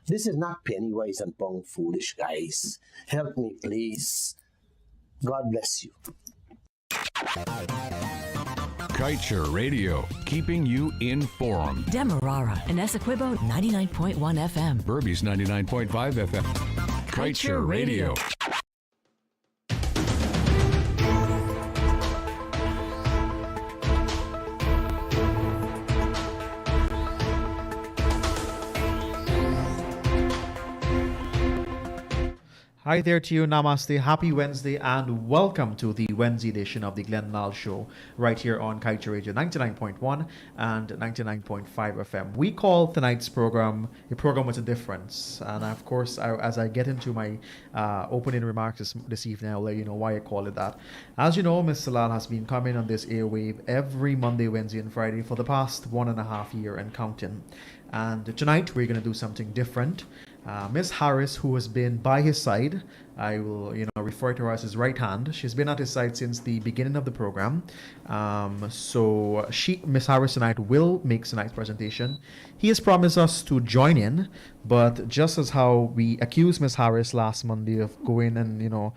This is not penny wise and pound foolish, guys. Help me, please. God bless you. Kaieteur Radio, keeping you informed. Demerara and Essequibo 99.1 FM. Burby's 99.5 FM. Kaieteur Radio. Hi there to you, Namaste, happy Wednesday, and welcome to the Wednesday edition of the Lall Show right here on Kaieteur Radio 99.1 and 99.5 FM. We call tonight's program a program with a difference, and of course, as I get into my opening remarks this evening, I'll let you know why I call it that. As you know, Mr. Lall has been coming on this airwave every Monday, Wednesday, and Friday for the past 1.5 years and counting. And tonight we're going to do something different. Miss Harris, who has been by his side, I will, refer to her as his right hand. She's been at his side since the beginning of the program. So Miss Harris tonight will make tonight's presentation. He has promised us to join in, but just as how we accused Miss Harris last Monday of going and,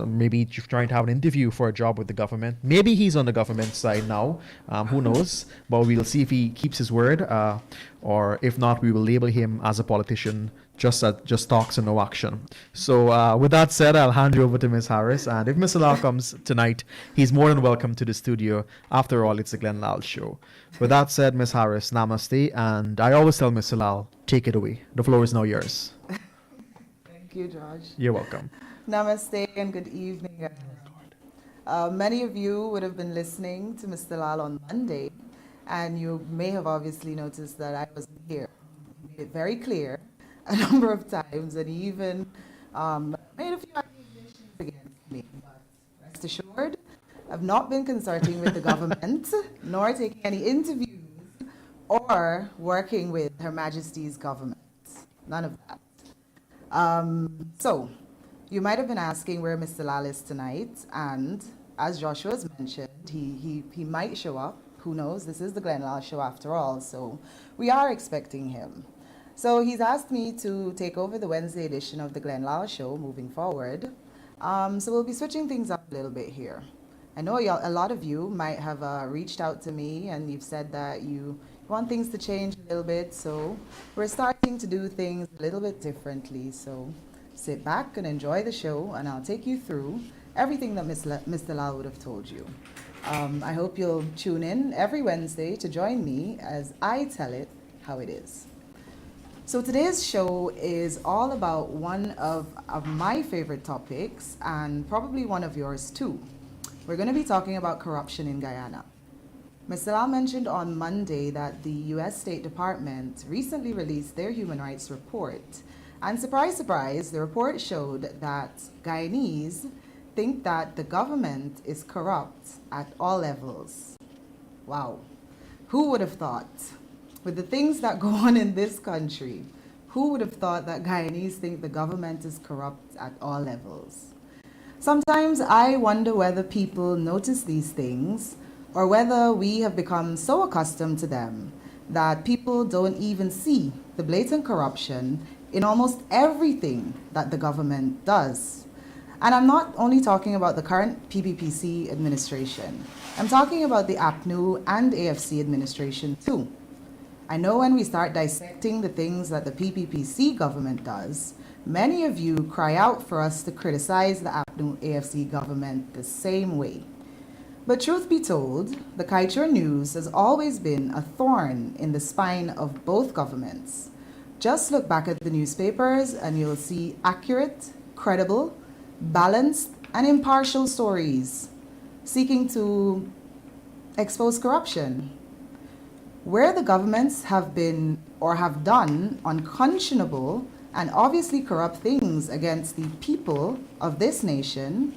maybe trying to have an interview for a job with the government. Maybe he's on the government side now. Who knows? But we'll see if he keeps his word, or if not, we will label him as a politician, just talks and no action. So with that said, I'll hand you over to Ms. Harris. And if Mr. Lall comes tonight, he's more than welcome to the studio. After all, it's the Lall Show. With that said, Ms. Harris, namaste. And I always tell Mr. Lall, take it away. The floor is now yours. Thank you, George. You're welcome. Namaste and good evening. Many of you would have been listening to Mr. Lall on Monday, and you may have obviously noticed that I wasn't here. He made it very clear a number of times, and he even made a few accusations against me. But rest assured, I've not been consulting with the government, nor taking any interviews, or working with Her Majesty's government. None of that. So, you might have been asking where Mr. Lall is tonight, and as Joshua's mentioned, he might show up. Who knows? This is the Lall Show after all, so we are expecting him. So he's asked me to take over the Wednesday edition of the Lall Show moving forward. So we'll be switching things up a little bit here. I know a lot of you might have reached out to me and you've said that you want things to change a little bit, so we're starting to do things a little bit differently. So sit back and enjoy the show, and I'll take you through everything that Mr. Lall would have told you. I hope you'll tune in every Wednesday to join me as I tell it how it is. So today's show is all about one of my favorite topics, and probably one of yours too. We're going to be talking about corruption in Guyana. Mr. Lall mentioned on Monday that the U.S. State Department recently released their human rights report. And surprise, surprise, the report showed that Guyanese think that the government is corrupt at all levels. Wow. Who would have thought? With the things that go on in this country, who would have thought that Guyanese think the government is corrupt at all levels? Sometimes I wonder whether people notice these things, or whether we have become so accustomed to them that people don't even see the blatant corruption in almost everything that the government does. And I'm not only talking about the current PPPC administration. I'm talking about the APNU and AFC administration too. I know when we start dissecting the things that the PPPC government does, many of you cry out for us to criticize the APNU AFC government the same way. But truth be told, the Kaieteur news has always been a thorn in the spine of both governments. Just look back at the newspapers and you'll see accurate, credible, balanced, and impartial stories seeking to expose corruption. Where the governments have been or have done unconscionable and obviously corrupt things against the people of this nation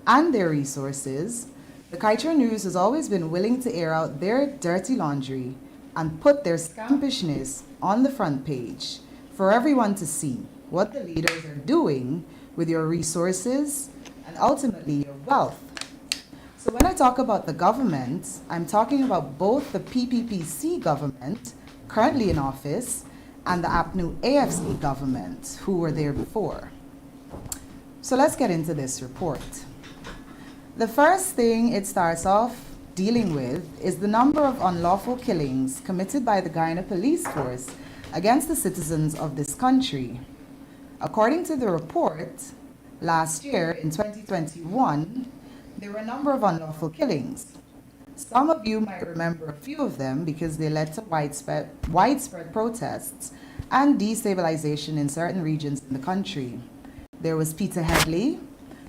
and their resources, the Kaieteur News has always been willing to air out their dirty laundry and put their scampishness on the front page for everyone to see what the leaders are doing with your resources and ultimately your wealth. So when I talk about the government, I'm talking about both the PPPC government currently in office and the APNU AFC government, who were there before. So let's get into this report. The first thing it starts off dealing with is the number of unlawful killings committed by the Guyana police force against the citizens of this country. According to the report, last year in 2021, there were a number of unlawful killings. Some of you might remember a few of them because they led to widespread protests and destabilization in certain regions in the country. There was Peter Headley,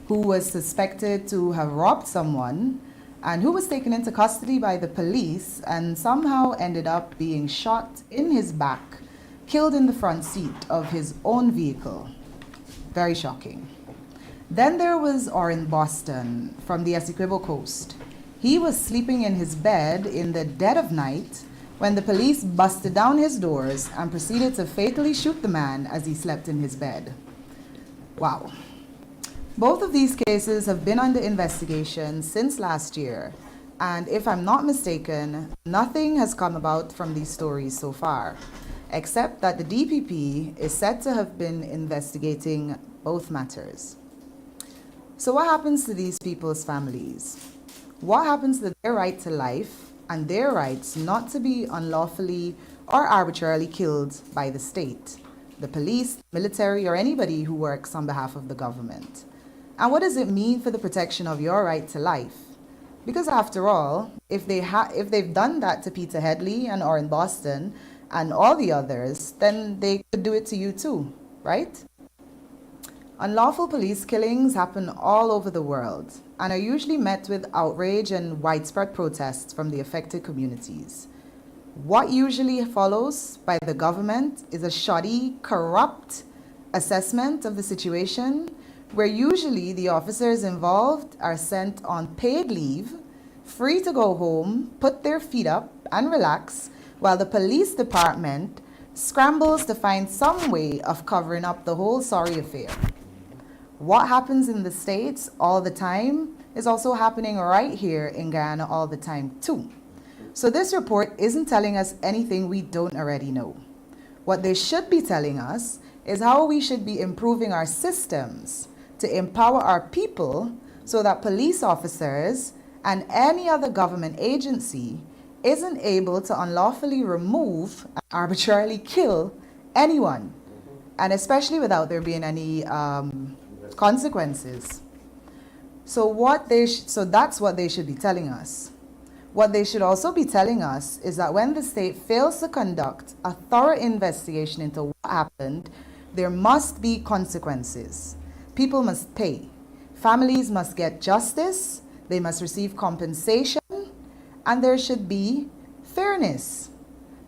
who was suspected to have robbed someone and who was taken into custody by the police and somehow ended up being shot in his back, killed in the front seat of his own vehicle. Very shocking. Then there was Orrin Boston from the Essequibo Coast. He was sleeping in his bed in the dead of night when the police busted down his doors and proceeded to fatally shoot the man as he slept in his bed. Wow. Both of these cases have been under investigation since last year, and if I'm not mistaken, nothing has come about from these stories so far, except that the DPP is said to have been investigating both matters. So what happens to these people's families? What happens to their right to life and their rights not to be unlawfully or arbitrarily killed by the state, the police, military, or anybody who works on behalf of the government? And what does it mean for the protection of your right to life? Because after all, if they've done that to Peter Headley and Orrin Boston and all the others, then they could do it to you too, right? Unlawful police killings happen all over the world and are usually met with outrage and widespread protests from the affected communities. What usually follows by the government is a shoddy, corrupt assessment of the situation, where usually the officers involved are sent on paid leave, free to go home, put their feet up and relax, while the police department scrambles to find some way of covering up the whole sorry affair. What happens in the States all the time is also happening right here in Guyana all the time too. So this report isn't telling us anything we don't already know. What they should be telling us is how we should be improving our systems to empower our people so that police officers and any other government agency isn't able to unlawfully remove and arbitrarily kill anyone, and especially without there being any consequences. So that's what they should be telling us. What they should also be telling us is that when the state fails to conduct a thorough investigation into what happened, there must be consequences. People must pay. Families must get justice. They must receive compensation. And there should be fairness.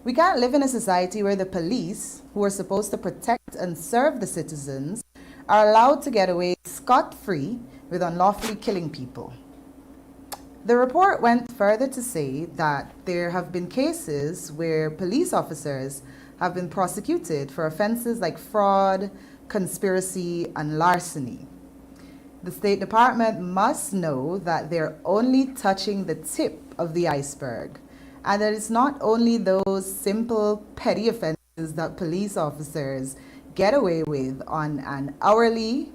We can't live in a society where the police, who are supposed to protect and serve the citizens, are allowed to get away scot-free with unlawfully killing people. The report went further to say that there have been cases where police officers have been prosecuted for offenses like fraud, conspiracy, and larceny. The State Department must know that they're only touching the tip of the iceberg, and that it's not only those simple petty offenses that police officers get away with on an hourly,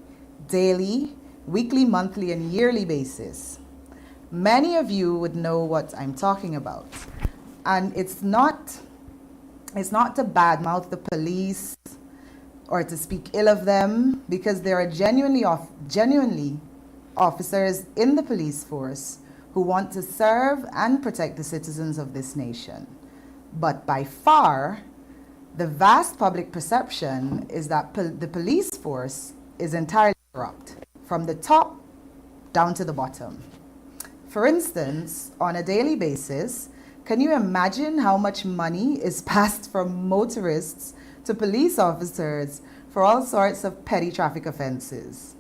daily, weekly, monthly, and yearly basis. Many of you would know what I'm talking about. And it's not to badmouth the police or to speak ill of them, because there are genuinely officers in the police force who want to serve and protect the citizens of this nation. But by far, the vast public perception is that the police force is entirely corrupt, from the top down to the bottom. For instance, on a daily basis, can you imagine how much money is passed from motorists to police officers for all sorts of petty traffic offenses?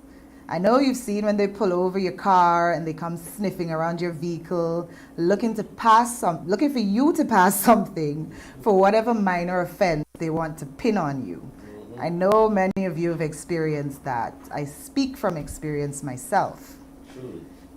I know you've seen when they pull over your car and they come sniffing around your vehicle, looking for you to pass something for whatever minor offense they want to pin on you. I know many of you have experienced that. I speak from experience myself.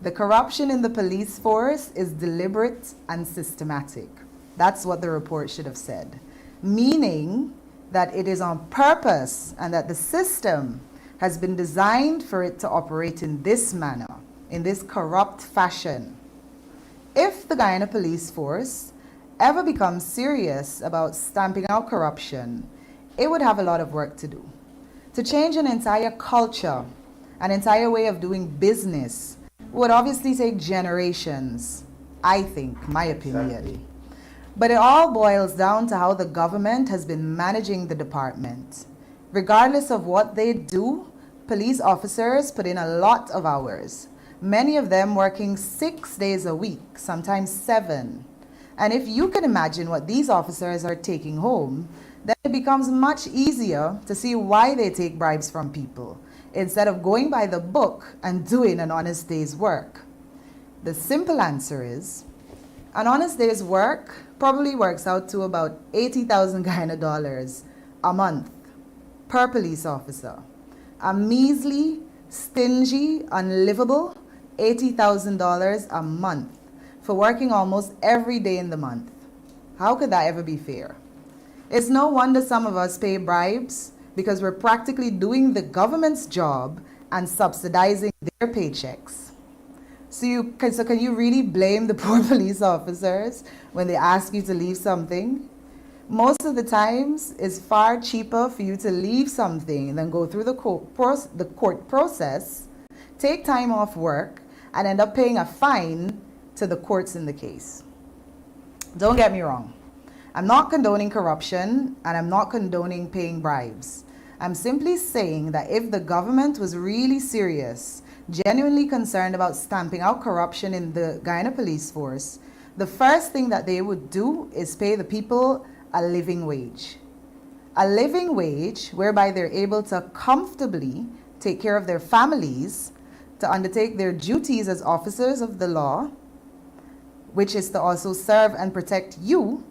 The corruption in the police force is deliberate and systematic. That's what the report should have said. Meaning, that it is on purpose and that the system has been designed for it to operate in this manner, in this corrupt fashion. If the Guyana Police Force ever becomes serious about stamping out corruption, it would have a lot of work to do. To change an entire culture, an entire way of doing business, would obviously take generations, I think, my opinion. But it all boils down to how the government has been managing the department. Regardless of what they do, police officers put in a lot of hours, many of them working 6 days a week, sometimes 7. And if you can imagine what these officers are taking home, then it becomes much easier to see why they take bribes from people, instead of going by the book and doing an honest day's work. The simple answer is, an honest day's work probably works out to about 80,000 Guyana dollars a month per police officer. A measly, stingy, unlivable $80,000 a month for working almost every day in the month. How could that ever be fair? It's no wonder some of us pay bribes, because we're practically doing the government's job and subsidizing their paychecks. So can you really blame the poor police officers when they ask you to leave something? Most of the times, it's far cheaper for you to leave something than go through the court process, take time off work, and end up paying a fine to the courts in the case. Don't get me wrong. I'm not condoning corruption, and I'm not condoning paying bribes. I'm simply saying that if the government was really serious, genuinely concerned about stamping out corruption in the Guyana Police Force, the first thing that they would do is pay the people a living wage. A living wage whereby they're able to comfortably take care of their families, to undertake their duties as officers of the law, which is to also serve and protect you,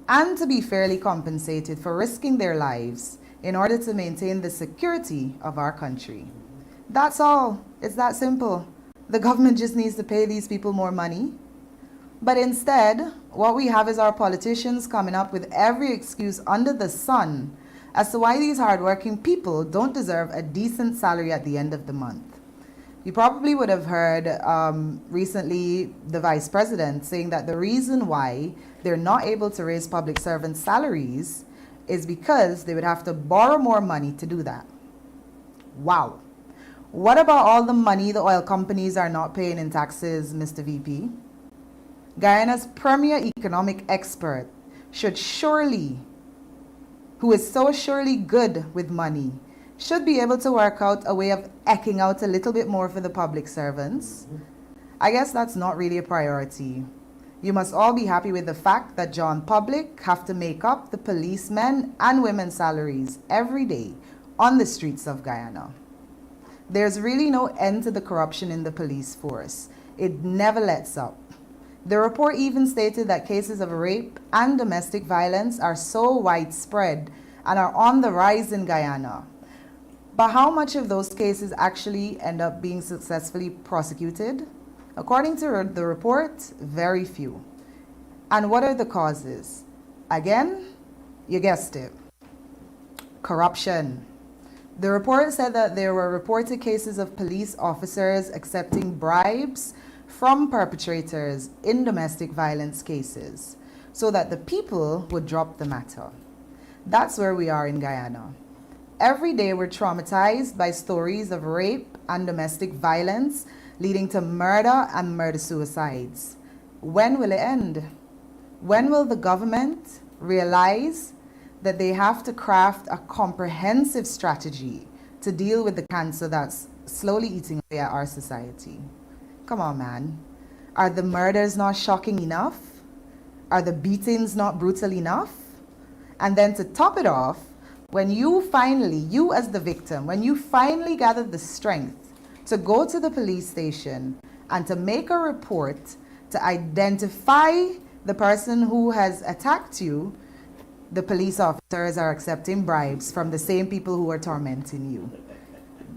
and to be fairly compensated for risking their lives in order to maintain the security of our country. That's all. It's that simple. The government just needs to pay these people more money. But instead, what we have is our politicians coming up with every excuse under the sun as to why these hardworking people don't deserve a decent salary at the end of the month. You probably would have heard recently the vice president saying that the reason why they're not able to raise public servants' salaries is because they would have to borrow more money to do that. Wow. What about all the money the oil companies are not paying in taxes, Mr. VP? Guyana's premier economic expert who is so surely good with money, should be able to work out a way of eking out a little bit more for the public servants. I guess that's not really a priority. You must all be happy with the fact that John Public have to make up the policemen and women's salaries every day on the streets of Guyana. There's really no end to the corruption in the police force. It never lets up. The report even stated that cases of rape and domestic violence are so widespread and are on the rise in Guyana. But how much of those cases actually end up being successfully prosecuted? According to the report, very few. And what are the causes? Again, you guessed it. Corruption. The report said that there were reported cases of police officers accepting bribes from perpetrators in domestic violence cases so that the people would drop the matter. That's where we are in Guyana. Every day we're traumatized by stories of rape and domestic violence leading to murder and murder-suicides. When will it end? When will the government realize that they have to craft a comprehensive strategy to deal with the cancer that's slowly eating away at our society? Come on, man. Are the murders not shocking enough? Are the beatings not brutal enough? And then to top it off, when you as the victim, when you finally gather the strength to go to the police station and to make a report to identify the person who has attacked you, the police officers are accepting bribes from the same people who are tormenting you.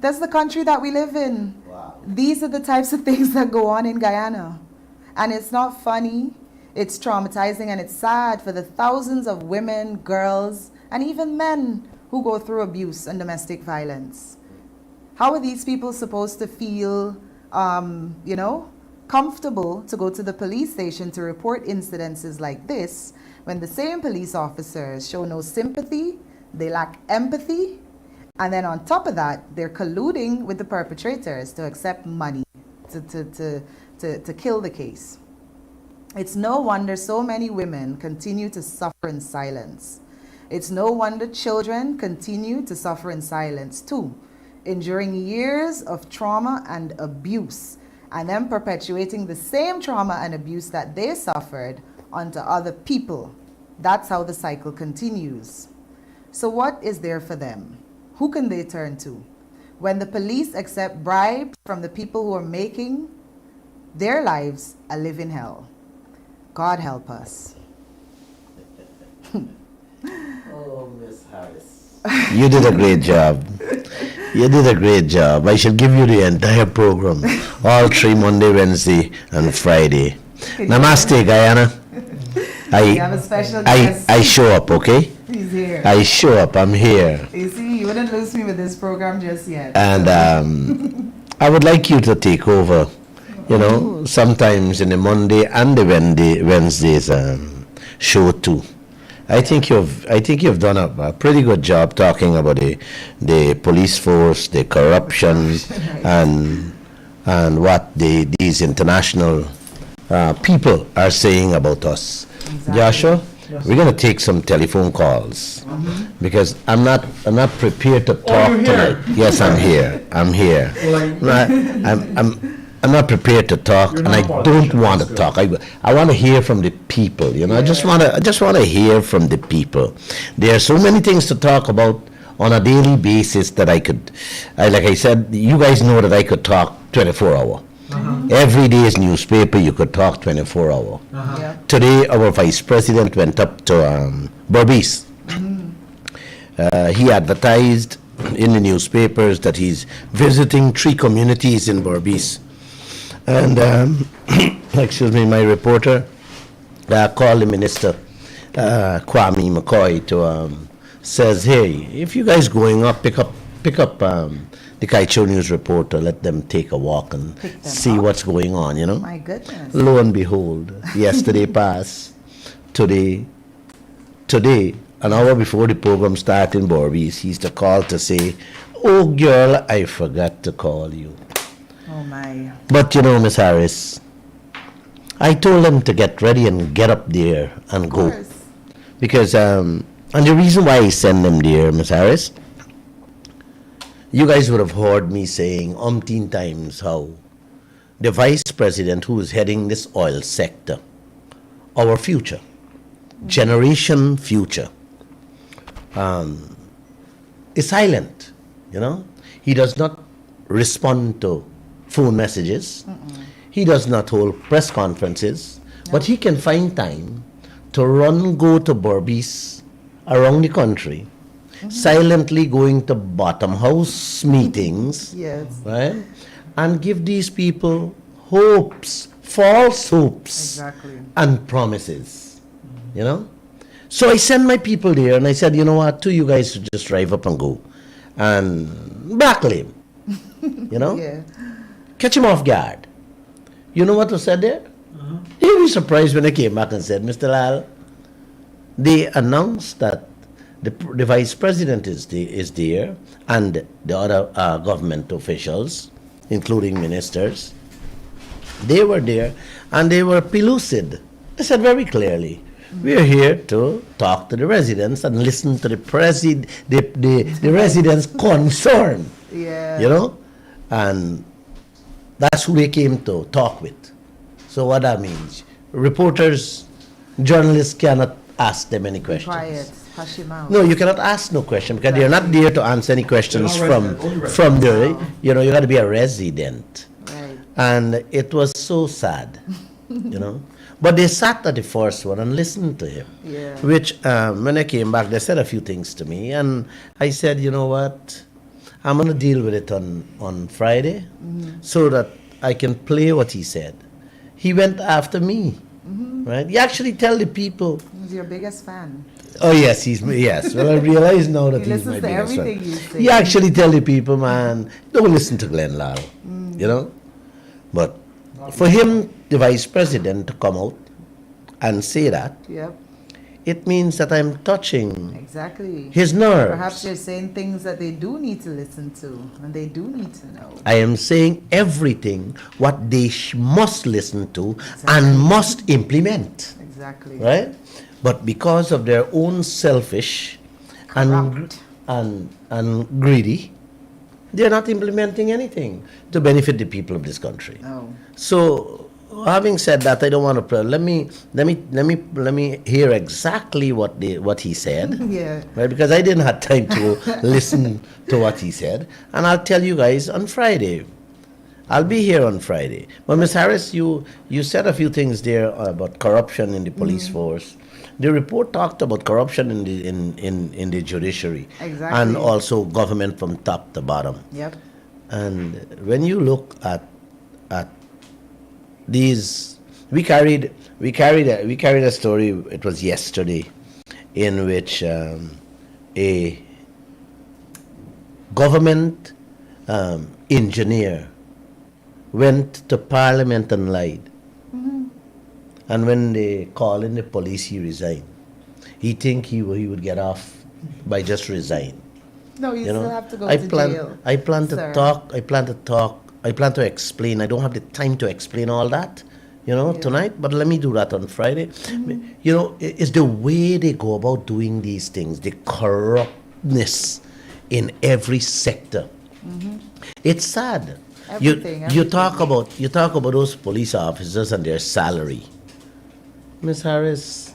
That's the country that we live in. Wow. These are the types of things that go on in Guyana. And it's not funny, it's traumatizing, and it's sad for the thousands of women, girls, and even men who go through abuse and domestic violence. How are these people supposed to feel, comfortable to go to the police station to report incidences like this when the same police officers show no sympathy, they lack empathy, and then on top of that, they're colluding with the perpetrators to accept money to kill the case? It's no wonder so many women continue to suffer in silence. It's no wonder children continue to suffer in silence too, enduring years of trauma and abuse, and then perpetuating the same trauma and abuse that they suffered onto other people. That's how the cycle continues. So what is there for them? Who can they turn to? When the police accept bribes from the people who are making their lives a living hell. God help us. Oh, Miss Harris. You did a great job. You did a great job. I should give you the entire program. All 3 Monday, Wednesday, and Friday. Namaste, Guyana. We have a special guest. I show up, okay? He's here. I show up. I'm here. You see, you wouldn't lose me with this program just yet. And I would like you to take over. You know, sometimes in the Monday and the Wednesdays show too. I think you've done a pretty good job talking about the police force, the corruption, and what these international people are saying about us. Exactly. Joshua, we're gonna take some telephone calls because I'm not prepared to talk tonight. Yes, I'm here. I'm here. I'm not prepared to talk, and I don't want to talk. I want to hear from the people. You know, I just want to hear from the people. There are so many things to talk about on a daily basis that like I said, you guys know that I could talk 24 hours. Every day's newspaper, you could talk 24 hours. Today, our vice president went up to Berbice. He advertised in the newspapers that he's visiting 3 communities in Berbice. And, excuse me, my reporter called the minister, Kwame McCoy, to says, hey, if you guys going up, pick up the Kaieteur News reporter, let them take a walk and see what's going on, you know. My goodness. Lo and behold, yesterday passed, today, an hour before the program started in Berbice, he's the call to say, oh girl, I forgot to call you. Oh my. But you know, Miss Harris, I told them to get ready and get up there and go. Because, and the reason why I send them there, Miss Harris, you guys would have heard me saying umpteen times how the vice president who is heading this oil sector, our future, generation future, is silent, you know. He does not respond to phone messages. He does not hold press conferences, but he can find time to go to Berbice around the country, silently going to bottom house meetings, right, and give these people hopes, false hopes, and promises, you know. So I sent my people there, and I said, you know what, you guys should just drive up and go and blackmail him, you know. Catch him off guard. You know what was said there? You'll be surprised when I came back and said, Mr. Lall, they announced that the vice president is there and the other government officials, including ministers. They were there and they were pellucid. I said very clearly, we're here to talk to the residents and listen to the residents' concern. You know? And that's who they came to talk with. So what that means, reporters, journalists cannot ask them any questions. Quiet, hush him out. No, you cannot ask no question because they're not there to answer any questions from the, you know, you got to be a resident. Right. And it was so sad, you know. But they sat at the first one and listened to him, which when I came back, they said a few things to me. And I said, you know what, I'm going to deal with it on Friday so that I can play what he said. He went after me. right? You actually tell the people. He's your biggest fan. Oh yes, yes. Well, I realize now that He he's my listens to biggest everything fan. you say. You actually tell the people, man, don't listen to Glenn Lall, you know. But for him, the vice president, to come out and say that, Yep, it means that I'm touching exactly. his nerves. Perhaps you're saying things that they do need to listen to and they do need to know. I am saying everything what they must listen to and must implement, Exactly. right? But because of their own selfish and Corrupt. and greedy, they're not implementing anything to benefit the people of this country. No. So, having said that, I don't want to. Let me hear exactly what he said. Yeah. Right, because I didn't have time to listen to what he said, and I'll tell you guys on Friday. I'll be here on Friday. But Ms. Harris, you said a few things there about corruption in the police force. The report talked about corruption in the judiciary, Exactly. and also government from top to bottom. Yep. And when you look at these, we carried a story. It was yesterday, in which a government engineer went to Parliament and lied. And when they called in the police, he resigned. He think he would get off by just resign. No, you You still know, have to go I to plan. jail. I plan to sir. talk. I plan to explain. I don't have the time to explain all that, tonight. But let me do that on Friday. You know, it's the way they go about doing these things, the corruptness in every sector. It's sad. Everything, You talk about those police officers and their salary. Miss Harris,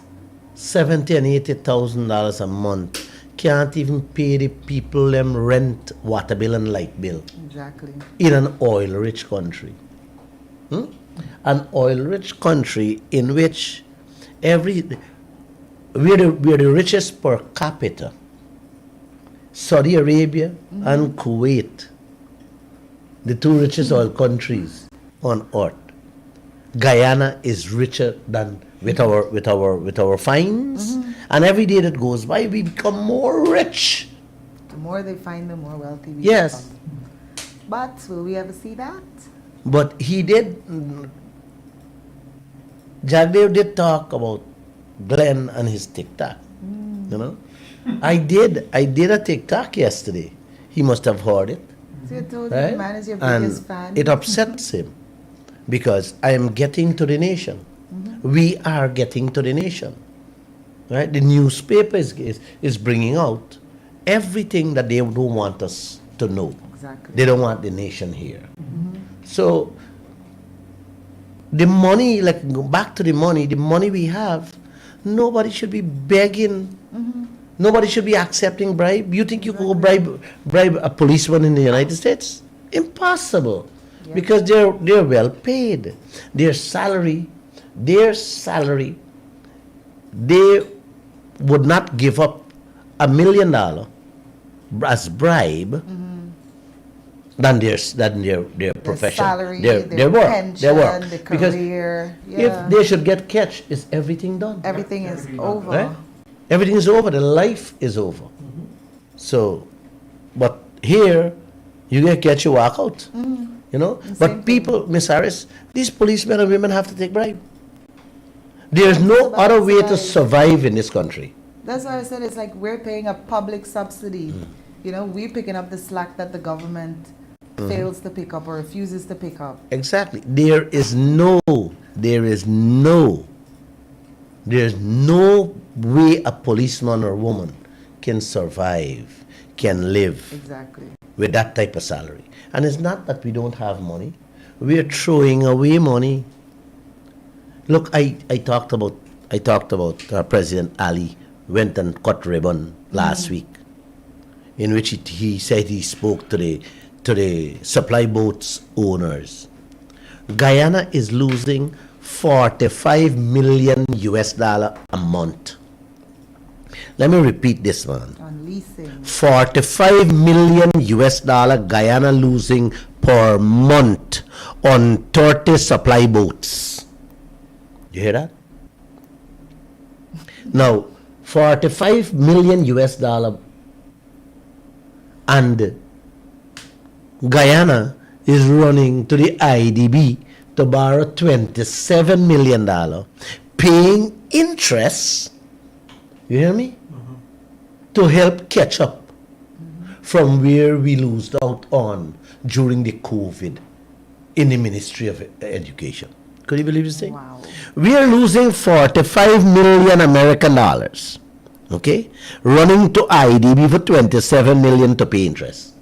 $70,000 and $80,000 a month can't even pay the people them rent, water bill and light bill Exactly. in an oil-rich country. An oil-rich country in which we're the richest per capita. Saudi Arabia and Kuwait, the two richest oil countries on earth. Guyana is richer than with our finds, and every day that goes by, we become more rich. The more they find, the more wealthy we Yes. become. But will we ever see that? But he did. Jagdev did talk about Glenn and his TikTok. You know, I did a TikTok yesterday. He must have heard it. So you told you Right? man is your And biggest fan. it upsets him because I am getting to the nation. We are getting to the nation. Right? The newspaper is bringing out everything that they don't want us to know. Exactly. They don't want the nation here. So the money, like go back to the money we have, nobody should be begging. Nobody should be accepting bribe. You think you could go bribe a policeman in the United States? Impossible. Yeah. Because they're well paid. Their salary, they would not give up $1 million as bribe than their profession, salary, their work, pension, their work. the Because career. if they should get catch, is everything done? Everything is over. Right? Everything is over. The life is over. So, but here, you get catch, you walk out. You know. Same But thing. people, Miss Harris, these policemen and women have to take bribe. There's It's no about other way to survive. survive in this country. That's why I said it's like we're paying a public subsidy. Mm. You know, we're picking up the slack that the government Mm-hmm. fails to pick up or refuses to pick up. Exactly. There's no way a policeman or woman can survive, can live Exactly. with that type of salary. And it's not that we don't have money. We're throwing away money. Look, I talked about President Ali went and cut ribbon last week, in which he said he spoke to the supply boats owners. Guyana is losing $45 million a month. Let me repeat this, man. On leasing. $45 million Guyana losing per month on 30 supply boats. You hear that? Now, 45 million US dollar, and Guyana is running to the IDB to borrow $27 million, paying interest, you hear me? To help catch up from where we lost out on during the COVID in the Ministry of Education. Could you believe this thing? Wow. We are losing 45 million American dollars, okay, running to IDB for 27 million to pay interest.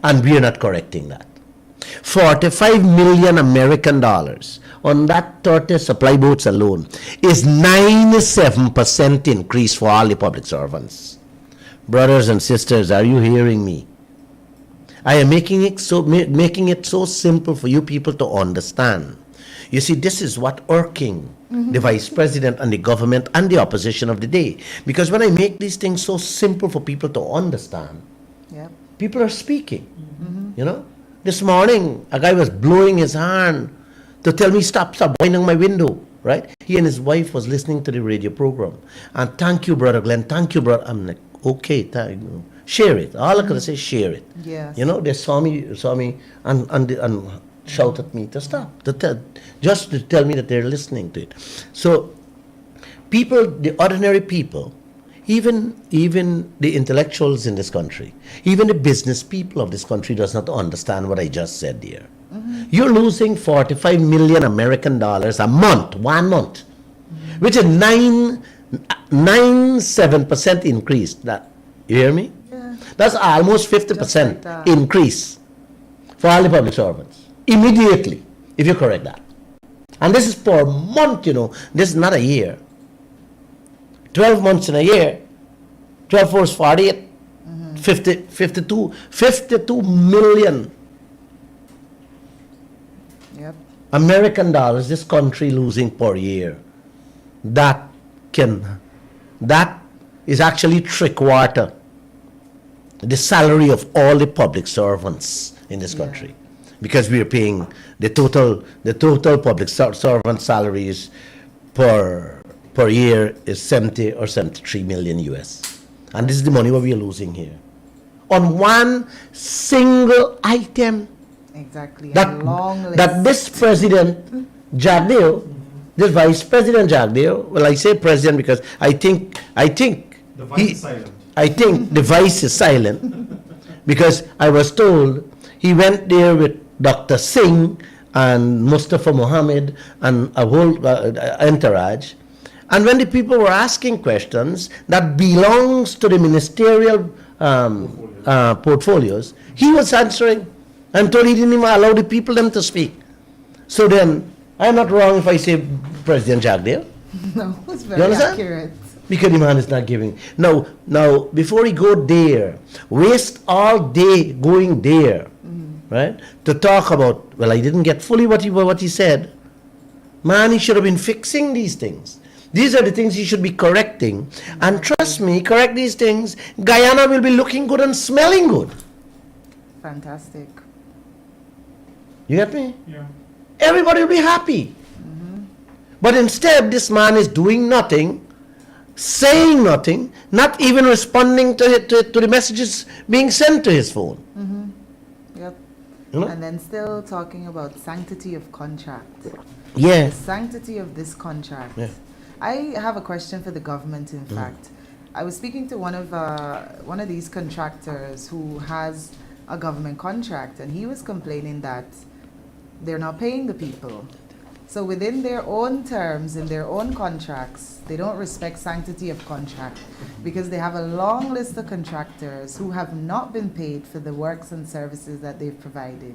And we are not correcting that. 45 million American dollars on that 30 supply boats alone is 97% increase for all the public servants. Brothers and sisters, are you hearing me? I am making it so simple for you people to understand. You see, this is what irking the vice president and the government and the opposition of the day. Because when I make these things so simple for people to understand, Yep. people are speaking. You know, this morning a guy was blowing his horn to tell me stop winding my window. Right? He and his wife was listening to the radio program, and thank you, brother Glenn. Thank you, brother. I'm like, okay, thank you. Share it. All I could say, share it. Yes. You know, they saw me, and shout at me to stop, just to tell me that they're listening to it. So, people, the ordinary people, even the intellectuals in this country, even the business people of this country does not understand what I just said here. You're losing 45 million American dollars a month, 1 month, which is 7% increase. That, you hear me? Yeah. That's almost 50% Just like that. increase for all the public servants. Immediately, if you correct that. And this is per month, you know. This is not a year. 12 months in a year. 12 4 is 48. 52 million Yep. American dollars this country losing per year. That is actually three-quarter the salary of all the public servants in this country, because we are paying the total public servant salaries per year is 70 or 73 million US, and this is the money what we are losing here on one single item. Exactly. A That long list. that this president Jagdeo, this vice president Jagdeo, well, I say president because I think The vice is silent. I think the vice is silent because I was told he went there with Dr. Singh and Mustafa Mohammed and a whole entourage. And when the people were asking questions that belongs to the ministerial portfolios, he was answering. I'm told he didn't even allow the people them to speak. So then, I'm not wrong if I say President Jagdeo. No, it's You very understand? accurate. Because the man is not giving. Now, before he go there, waste all day going there, right? To talk about, well, I didn't get fully what he said. Man, he should have been fixing these things. These are the things he should be correcting. And trust me, correct these things, Guyana will be looking good and smelling good. Fantastic. You get me? Yeah. Everybody will be happy. But instead, this man is doing nothing, saying nothing, not even responding to the messages being sent to his phone. Yep. You know? And then still talking about sanctity of contract. Yes. The sanctity of this contract. Yeah. I have a question for the government, in fact. I was speaking to one of these contractors who has a government contract, and he was complaining that they're not paying the people. So within their own terms, in their own contracts, they don't respect sanctity of contract because they have a long list of contractors who have not been paid for the works and services that they've provided.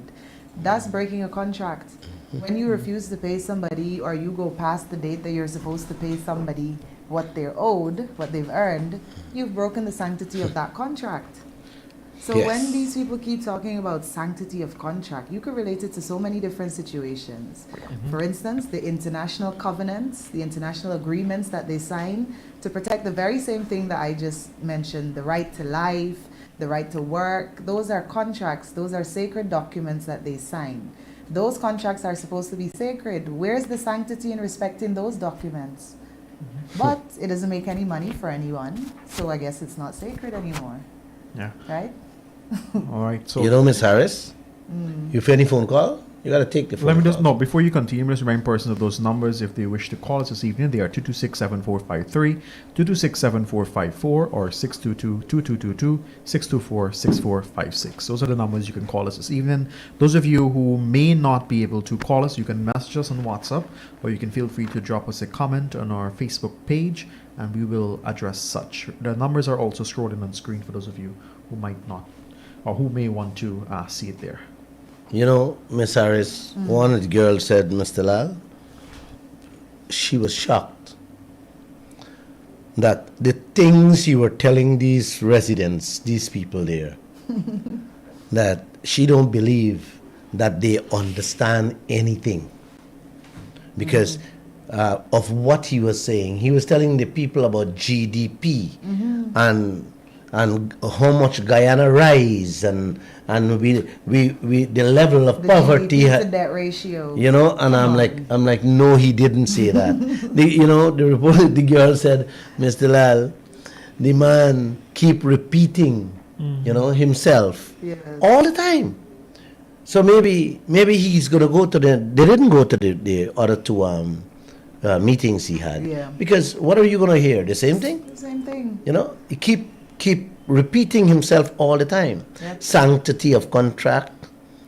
That's breaking a contract. When you refuse to pay somebody, or you go past the date that you're supposed to pay somebody what they're owed, what they've earned, you've broken the sanctity of that contract. So Yes. when these people keep talking about sanctity of contract, you could relate it to so many different situations. For instance, the international covenants, the international agreements that they sign to protect the very same thing that I just mentioned, the right to life, the right to work. Those are contracts. Those are sacred documents that they sign. Those contracts are supposed to be sacred. Where's the sanctity in respecting those documents? But it doesn't make any money for anyone, so I guess it's not sacred anymore, Yeah. right? All right. So You know, Miss Harris, if any phone call, you got to take the phone let me just call. know before you continue, just remind persons of those numbers if they wish to call us this evening. They are 226-7453, 226-7454, or 622-2222, 624-6456. Those are the numbers you can call us this evening. Those of you who may not be able to call us, you can message us on WhatsApp, or you can feel free to drop us a comment on our Facebook page, and we will address such. The numbers are also scrolling on screen for those of you who might not, or who may want to see it there. You know, Miss Harris, one of the girls said, Mr. Lall, she was shocked that the things you were telling these residents, these people there, that she don't believe that they understand anything because of what he was saying. He was telling the people about GDP and how much Guyana rise and we the level of The poverty. GDP to debt ratio. You know, and I'm like, no, he didn't say that. The girl said, Mr. Lall, the man keep repeating, himself Yes. all the time. So maybe he's gonna go to they didn't go to the other two meetings he had. Yeah. Because what are you gonna hear? The same thing? The same thing. He keep repeating himself all the time. Yep. Sanctity of contract.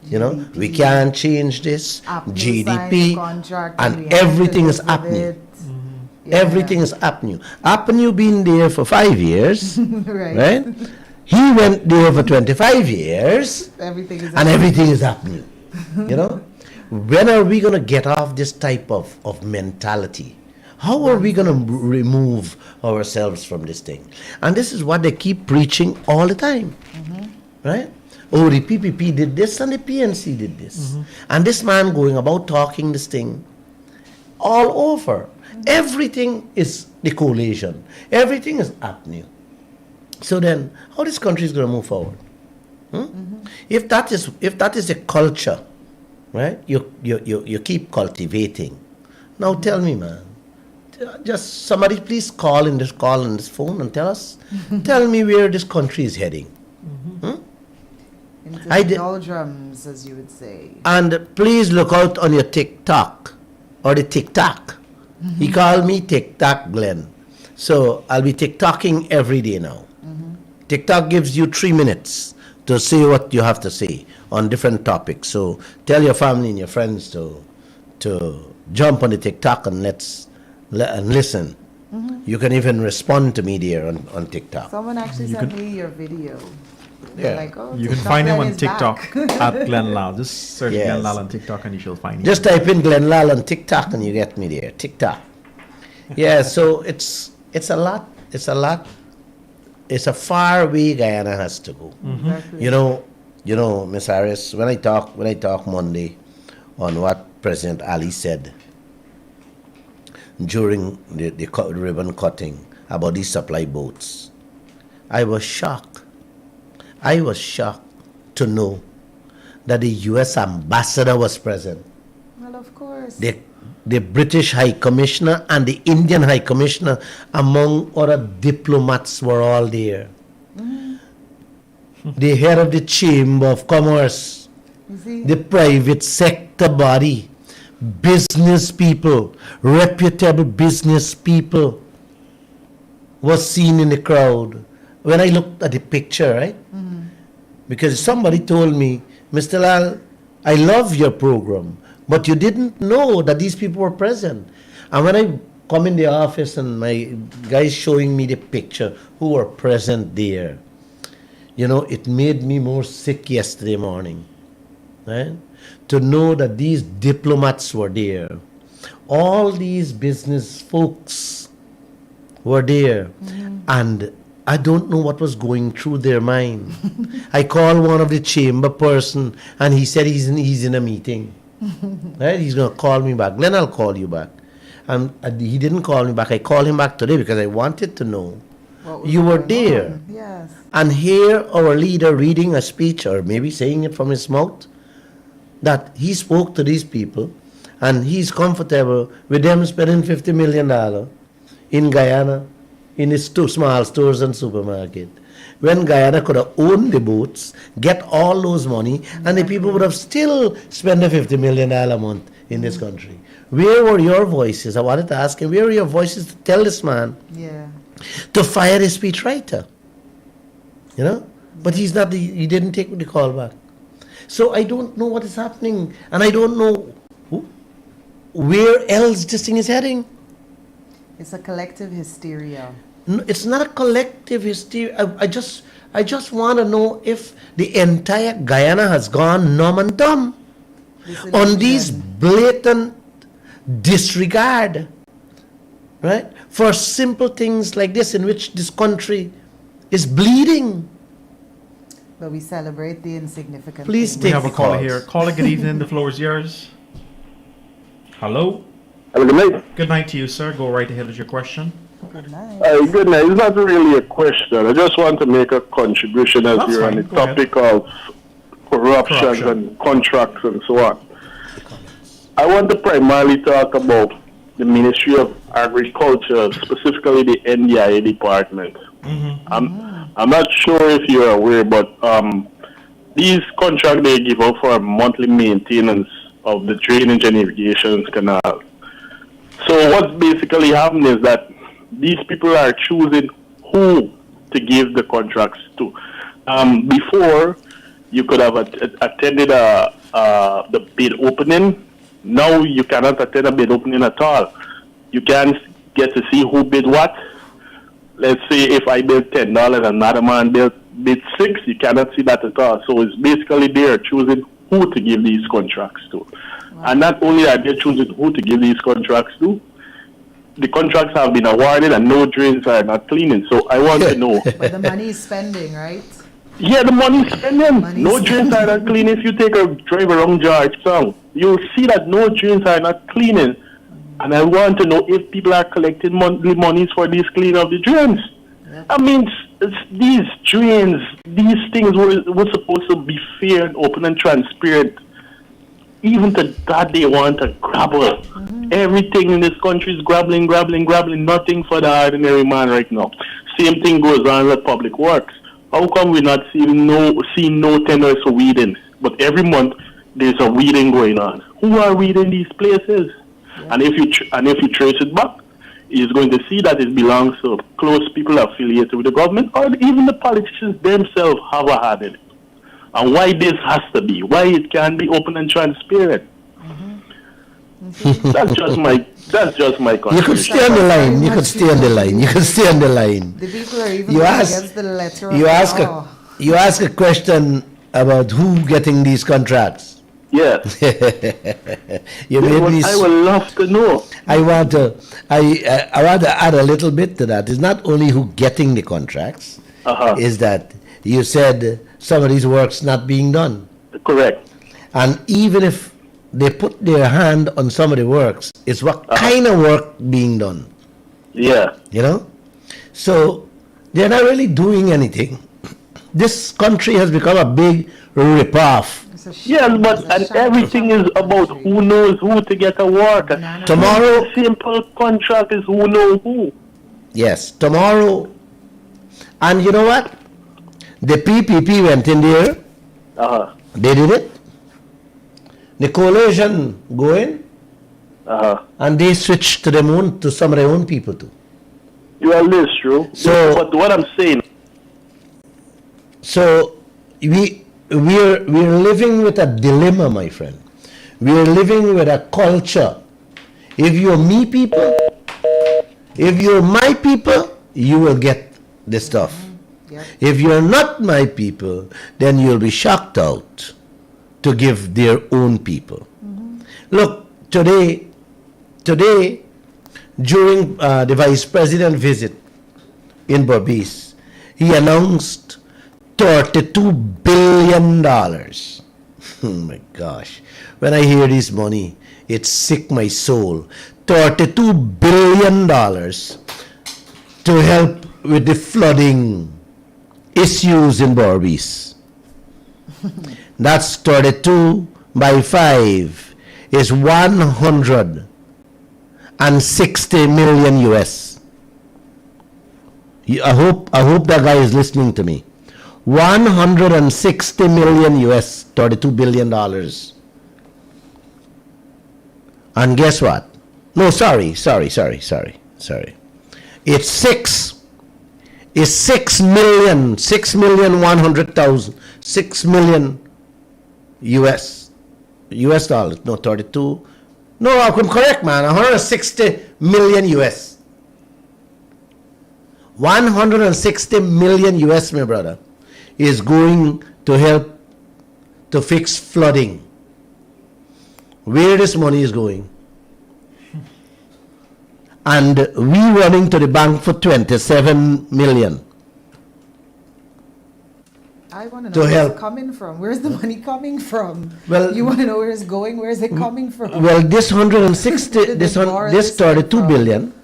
GDP. We can't change this. Apple GDP, signed the contract we and have to everything is live with happening. it. Yeah. Everything is happening. Happening been there for 5 years, right. right? He went there for 25 years, Everything is and everything is happening. When are we going to get off this type of mentality? How are we going to remove ourselves from this thing? And this is what they keep preaching all the time, right? Oh, the PPP did this and the PNC did this. And this man going about talking this thing all over. Everything is the coalition. Everything is happening. So then, how this country is going to move forward? If that is a culture, right? You keep cultivating. Now tell me, man. Just somebody please call in this phone and tell us. Tell me where this country is heading. into I the did- doldrums, as you would say. And please look out on your TikTok or the TikTok. He called me TikTok Glenn. So I'll be TikToking every day now. TikTok gives you 3 minutes to say what you have to say on different topics. So tell your family and your friends to jump on the TikTok and listen. You can even respond to me there on TikTok. Someone actually sent me your video. They're Yeah. like, oh, You can TikTok find him Glenn on is TikTok back. at Glenn Lall. Just search Yes. Glenn Lall on TikTok and you shall find him. Just type in Glenn Lall on TikTok and you get me there. TikTok. Yeah, so it's a lot. It's a far way Guyana has to go. Exactly. You know, Miss Harris, when I talk Monday on what President Ali said during the ribbon cutting about these supply boats, I was shocked. I was shocked to know that the U.S. ambassador was present. Well, of course. The British High Commissioner and the Indian High Commissioner, among other diplomats, were all there. The head of the Chamber of Commerce, You see? the private sector body, business people, reputable business people was seen in the crowd. When I looked at the picture, right? Because somebody told me, Mr. Lall, I love your program, but you didn't know that these people were present. And when I come in the office and my guys showing me the picture who were present there, it made me more sick yesterday morning, right? To know that these diplomats were there. All these business folks were there. And I don't know what was going through their mind. I called one of the chamber person and he said he's in a meeting. Right? He's going to call me back. Then I'll call you back. And he didn't call me back. I called him back today because I wanted to know. What was You were going there. on? Yes. And hear our leader reading a speech or maybe saying it from his mouth that he spoke to these people and he's comfortable with them spending $50 million, in Guyana, in its two small stores and supermarket. When Guyana could have owned the boats, get all those money, and the people would have still spent a $50 million a month in this country. Where were your voices? I wanted to ask him, where were your voices to tell this man to fire his speechwriter? You know? But he's not, he didn't take the call back. So I don't know what is happening, and I don't know where else this thing is heading. It's a collective hysteria. No, it's not a collective hysteria. I just want to know if the entire Guyana has gone numb and dumb on these blatant disregard, right, for simple things like this, in which this country is bleeding. But we celebrate the insignificant Please things. We take have a the caller calls. here. Caller, good evening. The floor is yours. Hello. Hello, good night. Good night to you, sir. Go right ahead with your question. Good night. Good night. It's not really a question. I just want to make a contribution as That's we're on fine. the Go ahead. topic of corruption Corruption. and contracts and so on. I want to primarily talk about the Ministry of Agriculture, specifically the NDIA department. I'm not sure if you're aware, but these contracts they give out for monthly maintenance of the drainage and irrigation canals. So what's basically happening is that these people are choosing who to give the contracts to. Before, you could have attended the bid opening. Now you cannot attend a bid opening at all. You can't get to see who bid what. Let's say if I bid $10 and another man bid $6, you cannot see that at all. So it's basically they are choosing who to give these contracts to. And not only are they choosing who to give these contracts to, the contracts have been awarded and no drains are not cleaning. So I want to know. But the money is spending, right? Yeah, the money's spending. Money's No drains are not clean. If you take a drive around Georgetown, you'll see that no drains are not cleaning. And I want to know if people are collecting monthly monies for this cleaning of the drains. I mean, it's these drains, these things were supposed to be fair and open and transparent. Even to that, they want to grabble. Everything in this country is grabbling. Nothing for the ordinary man right now. Same thing goes on with public works. How come we're not seeing no tenders for weeding? But every month there's a weeding going on. Who are weeding these places? And if you trace it back, you're going to see that it belongs to close people affiliated with the government, or even the politicians themselves have a hand in it. And why this has to be? Why it can't be open and transparent? That's just my You contribution. could stay on the line. You could stay on the line. You could stay on the line. The people are even You going ask- against the letter You of ask the a law. you ask a question about who getting these contracts. Yeah. You made me. I would love to know. I want to add a little bit to that. It's not only who getting the contracts. Is that you said some of these works not being done, Correct. and even if they put their hand on some of the works, it's what kind of work being done. Yeah. You know, so they're not really doing anything. This country has become a big rip-off. It's a sh- Yes, but it's a and shambles everything is about country. who knows who to get a work. Tomorrow, Simple contract is who knows who. yes, tomorrow. And you know what? The PPP went in there. They did it. The coalition go in, and they switched to some of their own people too. Well, this is true. So- but what I'm saying, So we're living with a dilemma, my friend. We're living with a culture. If you're me people, if you're my people, you will get the stuff. Yep. If you're not my people, then you'll be shocked out to give their own people. Look, today, during the vice president visit in Berbice, he announced $32 billion. Oh my gosh. When I hear this money, it sick my soul. $32 billion to help with the flooding issues in Berbice. That's 32 by 5 is 160 million US. I hope that guy is listening to me. 160 million US, $32 billion. And guess what? No, sorry. It's 6 million US dollars. No, 32. No, I'm correct, man. 160 million US. 160 million US, my brother, is going to help to fix flooding. Where this money is going? And we running to the bank for 27 million. I want to To know where help. it's coming from. Where's the money coming from? Well, you want to know where it's going? Where is it coming from? Well, this 160, Did they borrow this this 32 from? billion,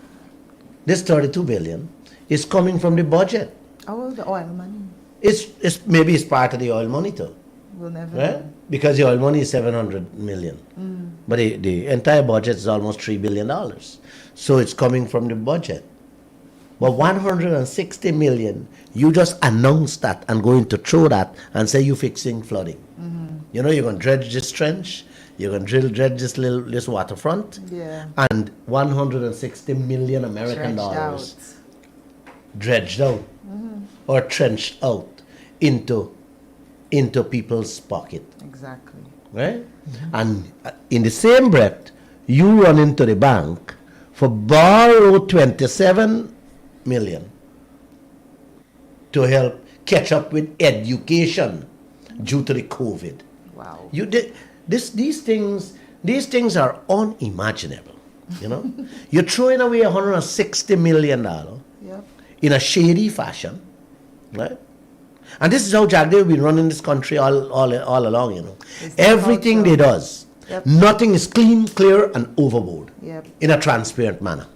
this 32 billion is coming from the budget. Oh, the oil money. It's maybe it's part of the oil money too, We'll never right? know. Because the oil money is 700 million, but the entire budget is almost $3 billion. So it's coming from the budget. But 160 million, you just announce that and going to throw that and say you're fixing flooding. You know, you're going to dredge this trench, you're going to dredge this waterfront, Yeah. and 160 million American Stretched dollars out. dredged out or trenched out into people's pocket, Exactly. right? And in the same breath, you run into the bank for borrow 27 million to help catch up with education due to the COVID. Wow. These things are unimaginable. You know, you're throwing away $160 million Yep. in a shady fashion, right? And this is how Jack Day have been running this country all along. You know, It's the everything culture. they does, Yep. nothing is clean, clear, and overboard Yep. in a transparent manner.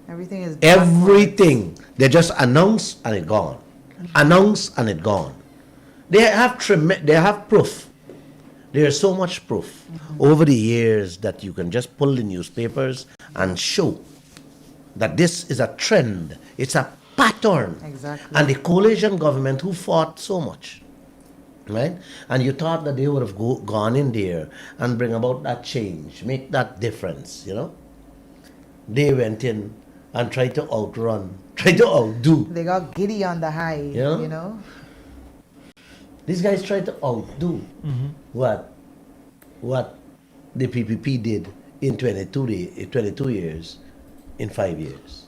Everything is Everything they just announce and it gone, announce and it gone. They have proof. There's so much proof over the years that you can just pull the newspapers and show that this is a trend. It's a pattern. Exactly. And the coalition government who fought so much, right? And you thought that they would have gone in there and bring about that change, make that difference, you know? They went in and tried to outrun, tried to outdo. They got giddy on the high, Yeah. you know? These guys tried to outdo what the PPP did in 22 years, in 5 years.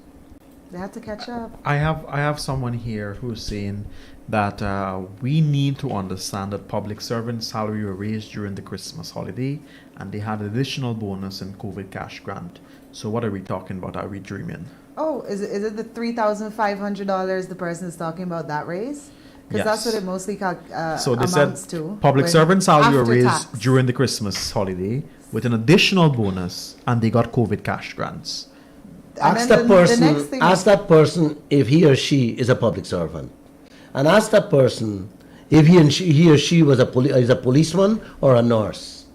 They had to catch up. I have someone here who's saying that we need to understand that public servants' salary were raised during the Christmas holiday, and they had additional bonus and COVID cash grant. So what are we talking about? Are we dreaming? Oh, is it the $3,500 the person is talking about, that raise? Because that's Yes. what it mostly So they said amounts to. public when- servants' salary were after raised tax. during the Christmas holiday with an additional bonus, and they got COVID cash grants. And Ask then that the next thing ask that person if he or she is a public servant, and ask that person if he or she was is a policeman or a nurse.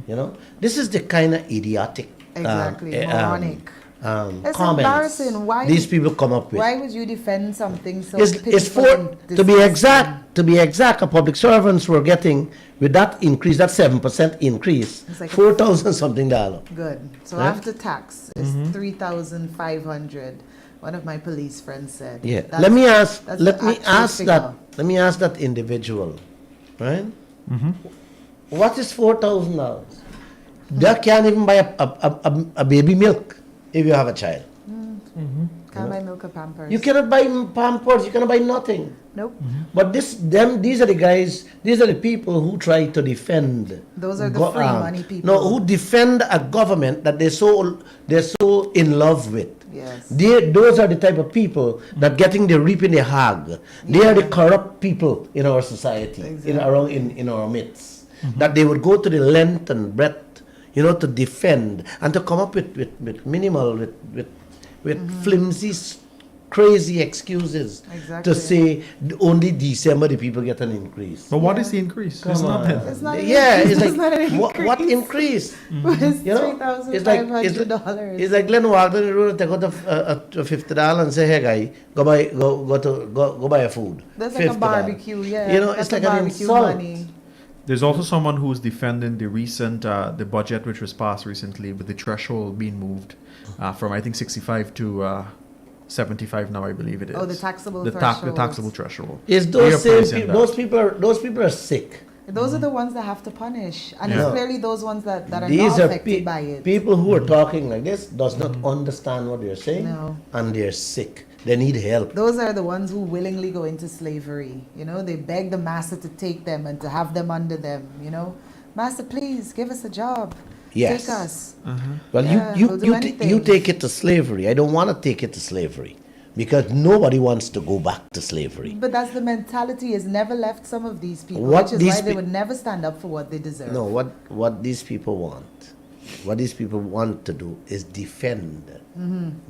You know, this is the kind of idiotic, Exactly, moronic. It's comments embarrassing. Why these people come up with. Why would you defend something so It's pitiful for and to be disgusting? exact. A public servants were getting with that increase, that 7% increase, It's like $4,000 something dollar. Good. So Yeah. after tax, it's 3,500. One of my police friends said. Yeah. That's- Let me ask. that's Let the me actual ask figure. that. Let me ask that individual, right? What is $4,000? That can't even buy a baby milk if you have a child. Can't buy milk or Pampers. You cannot buy Pampers. You cannot buy nothing. Nope. But these are the guys. These are the people who try to defend. Those are the free money people. No, who defend a government that they're so in love with. Yes. Those are the type of people that getting the reaping the hag. They are the corrupt people in our society, Exactly. in our midst. That they would go to the length and breadth, you know, to defend and to come up with minimal, with flimsy crazy excuses Exactly. to say only December the people get an increase. But what is the increase? It's nothing. It's not an Yeah, increase. it's It's not an like what increase? But it's You know, $3,500. it's like Glenn Wagner the road, take out a $50 and say, "Hey guy, go buy a food." That's like a $50. barbecue, yeah. You know, That's it's like a an barbecue insult. money. There's also someone who's defending the recent the budget which was passed recently with the threshold being moved from I think 65 to 75 now, I believe it is. Oh, the taxable the threshold. taxable threshold. It's We are those same praising people. that. Those people are sick. Those are the ones that have to punish. And Yeah. it's clearly those ones that are These not are affected by it. people who are talking like this does not understand what you're saying, No. and they're sick. They need help. Those are the ones who willingly go into slavery. You know, they beg the master to take them and to have them under them. You know, master, please give us a job. Yes. Take us. Well, Yeah, you they'll do you anything. take it to slavery. I don't want to take it to slavery because nobody wants to go back to slavery. But that's the mentality has never left some of these people, What which is these why they pe- would never stand up for what they deserve. No, what these people want to do is defend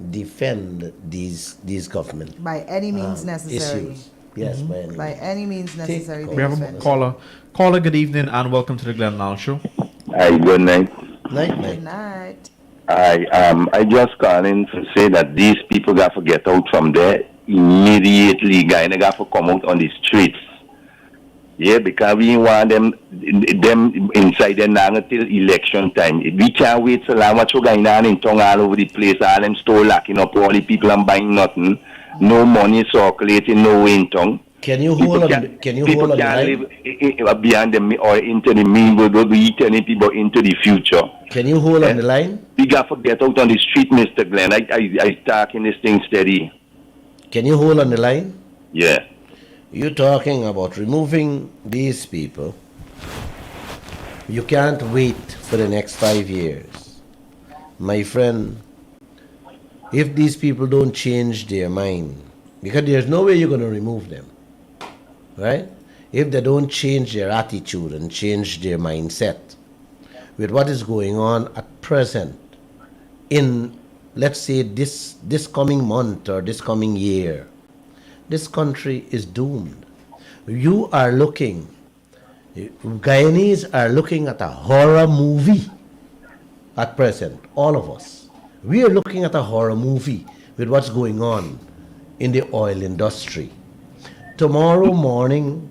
these government By any means necessary. issues. Yes, by any By means. any means necessary. calls. We have a defend. caller. Caller, good evening and welcome to the Glenn Lall Show. Hi, good night. Night, Good night. night. I just calling to say that these people got to get out from there immediately. Guyana got to come out on the streets. Yeah, because we want them inside there now until election time. We can't wait so long. What's going on in town all over the place? All them store locking up, all the people and buying nothing. No money circulating, no way in town. Can you hold on? Can you hold on the line? People can't live beyond them or into the mean world. We turning people into the future. Can you hold on the line? We got to get out on the street, Mr. Glenn. I talking this thing steady. Can you hold on the line? Yeah. You're talking about removing these people. You can't wait for the next 5 years. My friend, if these people don't change their mind, because there's no way you're going to remove them, right? If they don't change their attitude and change their mindset with what is going on at present in, let's say, this coming month or this coming year, this country is doomed. You are looking, Guyanese are looking at a horror movie at present, all of us. We are looking at a horror movie with what's going on in the oil industry. Tomorrow morning,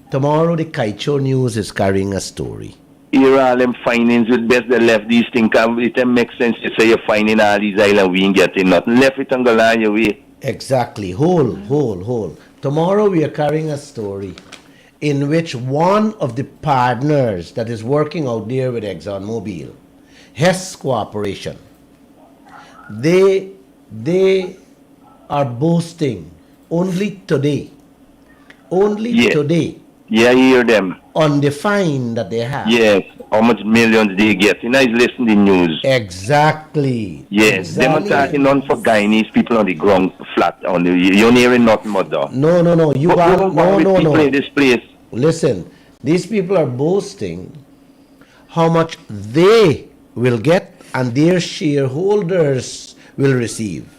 the Kaieteur News is carrying a story. Here all them findings with best they left these things. It don't make sense to say you're finding all these islands, we ain't getting nothing. Left it and go line your way. Exactly. Hold. Tomorrow we are carrying a story in which one of the partners that is working out there with ExxonMobil, Hess Corporation, they are boasting only today Yeah, I hear them. on the fine that they have. Yes. How much millions they get. You know, he's listening to the news. Exactly. Yes. Them are talking on for Guyanese people on the ground flat. You're hearing nothing but that. No. You are people no. in this place. Listen, these people are boasting how much they will get and their shareholders will receive.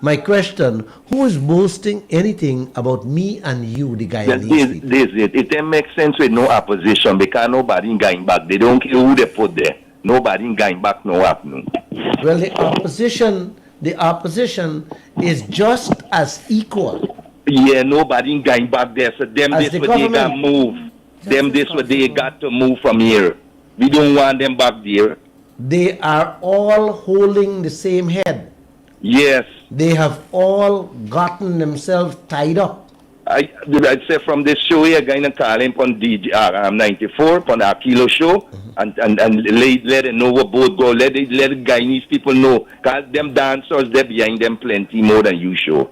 My question, who is boasting anything about me and you, the Guyanese people? It don't make sense with no opposition because nobody going back. They don't care who they put there. Nobody going back no happening. Well, the opposition is just as equal. Yeah, nobody going back there. So them As this the what they got government. move. Them this what they got to move from here. We don't want them back there. They are all holding the same head. Yes. They have all gotten themselves tied up. I'd say from this show here, going to call him on DJ 94 on our kilo show and let them know what boat go. Let the Guyanese people know. Because them dancers, they're behind them plenty more than you show.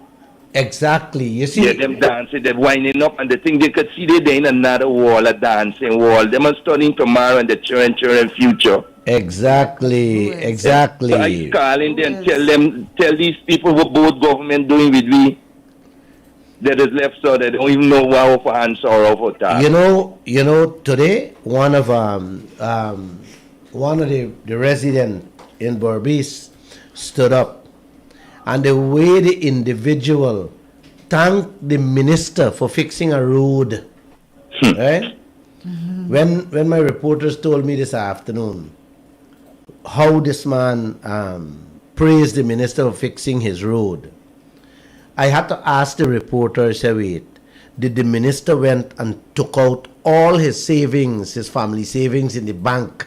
Exactly. You see, Yeah, them dancing, they're winding up, and the thing they could see they're in another wall, a dancing wall. Them are studying tomorrow and the children future. Exactly. So I calling them, tell these people what both government doing with we. That is left so they don't even know what for answer or for talk. You know. Today, one of the resident in Berbice stood up and the way the individual thanked the minister for fixing a road, right? When my reporters told me this afternoon how this man praised the minister for fixing his road, I had to ask the reporter, say, wait, did the minister went and took out all his savings, his family savings in the bank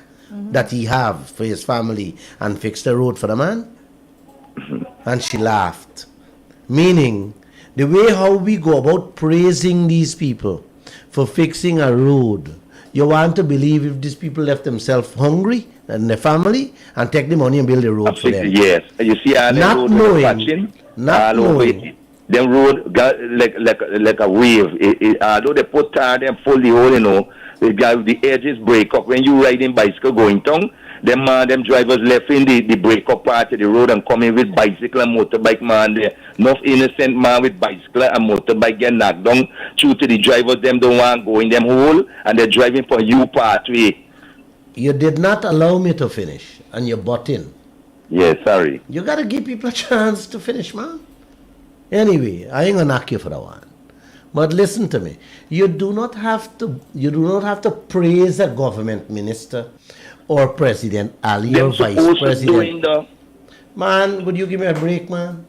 that he have for his family and fixed the road for the man? And she laughed. Meaning, the way how we go about praising these people for fixing a road, you want to believe if these people left themselves hungry and their family and take the money and build a road for them. Yes, you see all the Not road knowing, not knowing. Them road got like a wave. Although they put tire, them full the hole, you know, they got the edges break up. When you riding bicycle going down, them drivers left in the break up part of the road and coming with bicycle and motorbike, man. There enough innocent man with bicycle and motorbike get knocked down. True to the drivers, them don't want to go in them hole and they're driving for you pathway. You did not allow me to finish and you butt in. Yeah, sorry. You got to give people a chance to finish, man. Anyway, I ain't gonna knock you for that one. But listen to me. You do not have to praise a government minister or President Ali or Vice President. Man, would you give me a break, man?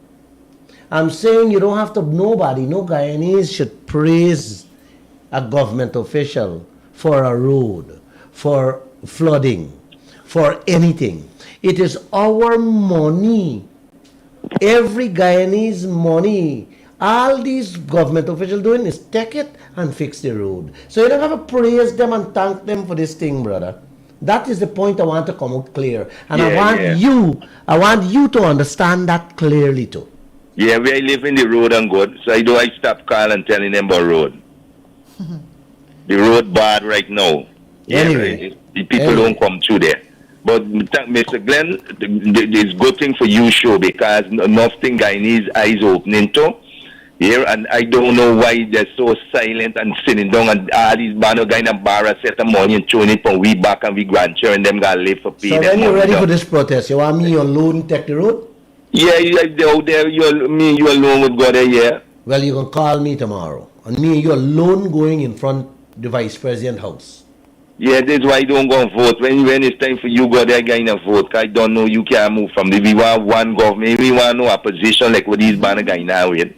I'm saying you don't have to, no Guyanese should praise a government official for a road, for flooding, for anything. It is our money. Every Guyanese money. All these government officials doing is take it and fix the road. So you don't have to praise them and thank them for this thing, brother. That is the point I want to come out clear. And I want you to understand that clearly too. Yeah, we live in the road and good. So I stop calling and telling them about road. The road bad right now. Yeah, Anyway. The people don't come through there. But Mr. Glenn, it's good thing for you show because nothing Guyanese eyes opening to here, and I don't know why they're so silent and sitting down and all these bano guys and barra set the money and throwing it from we back and we grandchildren them got live for pay. So when you're ready for this protest, you want me alone take the road? Yeah, you out there, you alone would go there, yeah. Well, you can call me tomorrow. And me, you alone going in front the Vice President house. Yeah, that's why you don't go and vote. When it's time for you go there, guy and vote. I don't know, you can't move from the. We want one government. We want no opposition like what these banner guy now with.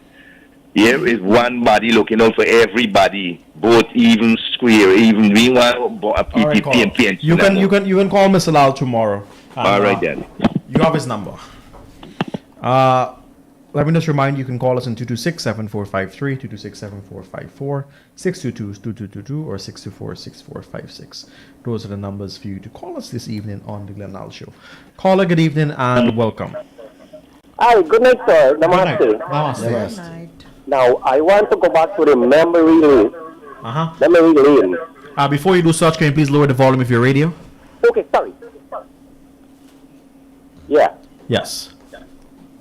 Here is one body looking out for everybody, both even, square, even. We want a PPP and PNC. You can call Mr. Lall tomorrow. All right then. You have his number. Let me just remind you, can call us in 226-7453, 226-7454, 622-2222, or 624-6456. Those are the numbers for you to call us this evening on the Glenn Lall Show. Caller, good evening and welcome. Hi, good night, sir. Good night. Namaste. Namaste. Good night. Now, I want to go back to the memory lane. Memory lane. Before you do such, can you please lower the volume of your radio? Okay, sorry. Yeah. Yes.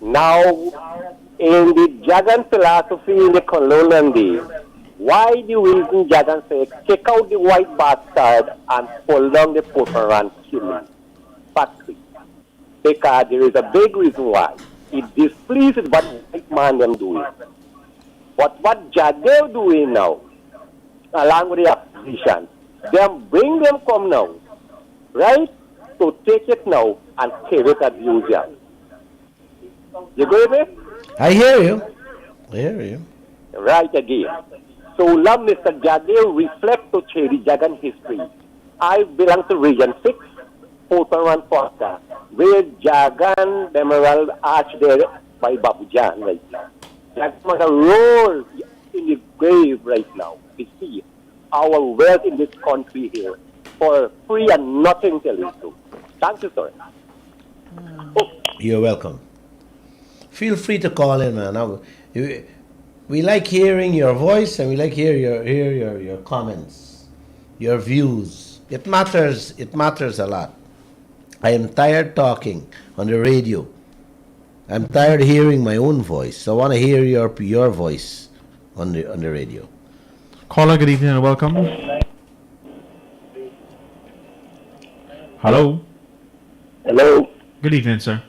Now, in the Jagan philosophy in the colonial days, why the reason Jagan say, kick out the white bastard and pull down the Poperan killing factory? Because there is a big reason why. It displeases what white man them doing. But what Jagan doing now, along with the opposition, them bring them come now, right? So take it now and carry it at usual. You go with me? I hear you. Right again. So love Mr. Jagger reflect to Cherry Jagan history. I belong to Region 6, Potaran Foster, where Jagan Memorial Arch there by Babujan right now. Jagan has a role in the grave right now to see our wealth in this country here for free and nothing to lose to. Thank you, sir. You're welcome. Feel free to call in, man. We like hearing your voice and we like hear your comments, your views. It matters a lot. I am tired talking on the radio. I'm tired hearing my own voice. So I want to hear your voice on the radio. Caller, good evening and welcome. Hello. Hello. Good evening, sir.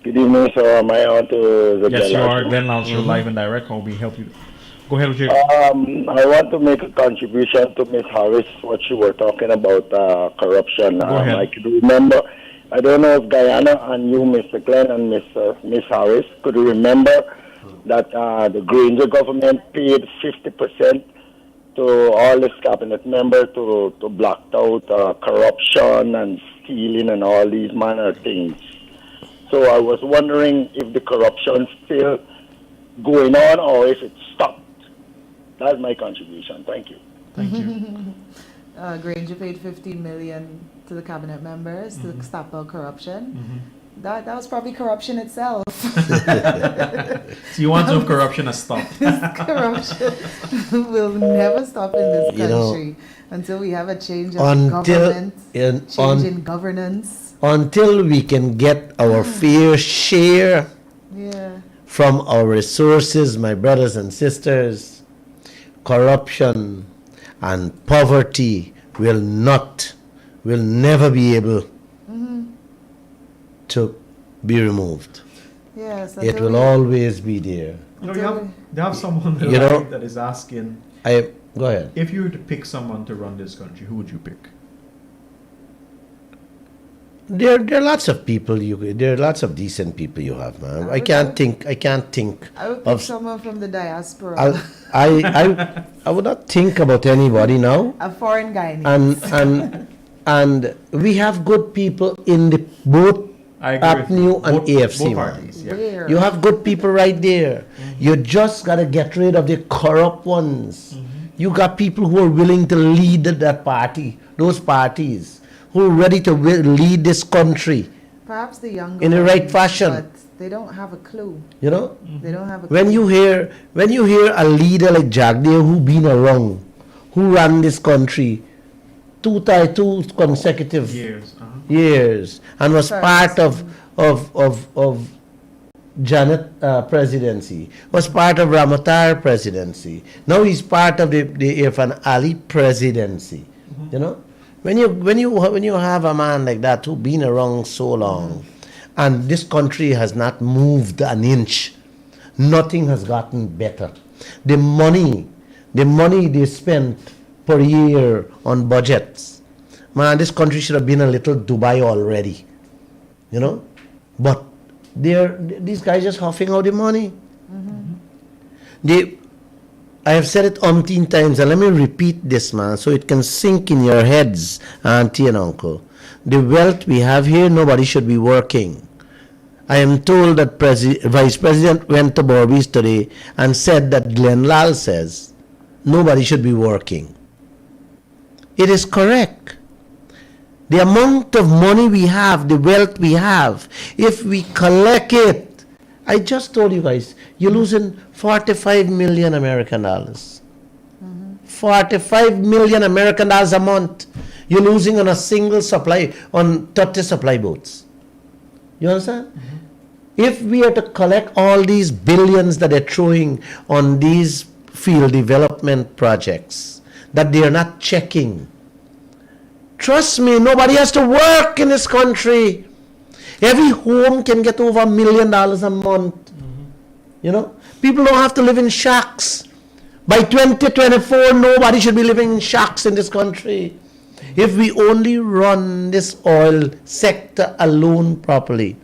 Good evening, sir. Am I on to the Yes, you Guyana are. show? Glenn Lall, live and direct. How we help you? Go ahead, Jay. I want to make a contribution to Miss Harris, what you were talking about corruption. Go ahead. I could remember, I don't know if Guyana and you, Mr. Glenn and Miss Harris, could remember that the Granger government paid 50% to all its cabinet members to block out corruption and stealing and all these manner of things. So I was wondering if the corruption still going on or if it stopped. That's my contribution. Thank you. Thank you. Granger paid 15 million to the cabinet members to stop out corruption. That was probably corruption itself. So you want some corruption to stop? Corruption will never stop in this You know, country until we have a change of until- government, in- change on- in governance. Until we can get our fair share Yeah. from our resources, my brothers and sisters, corruption and poverty will never be able to be removed. Yes. It until will we- always be there. You know, they have someone You know- that is asking, Go ahead. if you were to pick someone to run this country, who would you pick? There are lots of people there are lots of decent people you have, man. I can't think I would pick of someone from the diaspora, I would not think about anybody now. a foreign Guyanese. And we have good people in the both I agree with APNU you. and Both- AFC, both man. parties, yeah. Where? You have good people right there. You just gotta get rid of the corrupt ones. You got people who are willing to lead that party, those parties, who are ready to lead this country. Perhaps the younger in the right ones, fashion. but they don't have a clue. You know, They don't have a when clue. you hear a leader like Jagdeo who been around, who ran this country two consecutive Years. years and was Sorry, part of Janet presidency, was part of Ramatar presidency. Now he's part of the Irfan Ali presidency. You know, when you have a man like that who been around so long, and this country has not moved an inch, nothing has gotten better. The money they spent per year on budgets, man, this country should have been a little Dubai already. You know, but these guys just huffing out the money. I have said it umpteen times, and let me repeat this, man, so it can sink in your heads, auntie and uncle. The wealth we have here, nobody should be working. I am told that Vice President went to Borbies today and said that Glenn Lall says nobody should be working. It is correct. The amount of money we have, the wealth we have, if we collect it, I just told you guys, you're losing 45 million American dollars. 45 million American dollars a month. You're losing on a single supply, on 30 supply boats. You understand? If we are to collect all these billions that they're throwing on these field development projects that they are not checking, trust me, nobody has to work in this country. Every home can get over $1 million a month. You know, people don't have to live in shacks. By 2024, nobody should be living in shacks in this country. If we only run this oil sector alone properly,